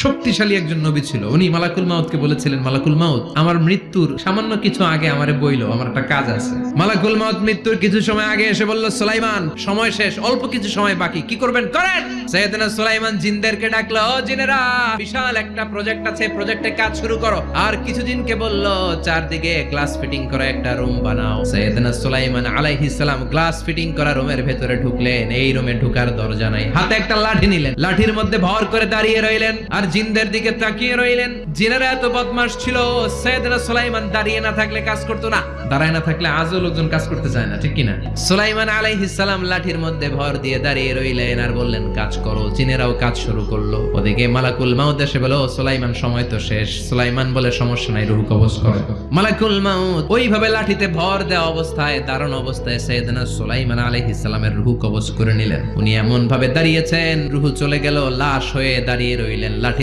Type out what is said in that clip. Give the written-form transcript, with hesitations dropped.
শক্তিশালী একজন নবী ছিল। উনি মালাকুল মাউতকে বলেছিলেন, মালাকুল মাউত, আমার মৃত্যুর সামান্য কিছু আগে আমারে বইলো, আমার একটা কাজ আছে। মালাকুল মাউত মৃত্যুর কিছু সময় আগে এসে বলল, সুলাইমান, সময় শেষ, অল্প কিছু সময় বাকি, কি করবেন করেন। সাইয়েদনা সুলাইমান জিনদেরকে ডাকলো, ও জিনেরা, বিশাল একটা প্রজেক্ট আছে, প্রজেক্টে কাজ শুরু করো। আর কিছুদিনকে বলল, চারদিকে গ্লাস ফিটিং করা একটা রুম বানাও। সাইয়েদনা সুলাইমান আলাইহিস সালাম গ্লাস ফিটিং করা রুমের ভেতরে ঢুকলেন। এই রুমে ঢুকার দরজা নাই, হাতে একটা লাঠি নিলেন, লাঠির মধ্যে ভর করে দাঁড়িয়ে রইলেন আর জিনদের দিকে তাকিয়ে রইলেন। জিনেরা এত বদমাশ ছিল, সাইয়েদনা সুলাইমান দাঁড়িয়ে না থাকলে কাজ করতো না, দাঁড়ায় না থাকলে আজও লোকজন কাজ করতে চায় না, ঠিক কিনা? সুলাইমান আলাইহিস সালাম লাঠির মধ্যে ভর দিয়ে দাঁড়িয়ে রইলেন আর বললেন, কাজ করো। জিনেরাও কাজ শুরু করলো। ওদিকে মালাকুল মাউত এসে বলল, সুলাইমান, সময় তো শেষ। সুলাইমান বলে, সমস্যা নাই, রূহ কবজ করো। মালাকুল মাউত ওইভাবে লাঠিতে ভর দেওয়া অবস্থায়, দাঁড়ানো অবস্থায় সাইয়েদনা সুলাইমান আলাইহিস সালামের রূহ কবজ করে নিলেন। উনি এমন ভাবে দাঁড়িয়েছেন, রূহ চলে গেল, লাশ হয়ে দাঁড়িয়ে রইলেন। লাঠি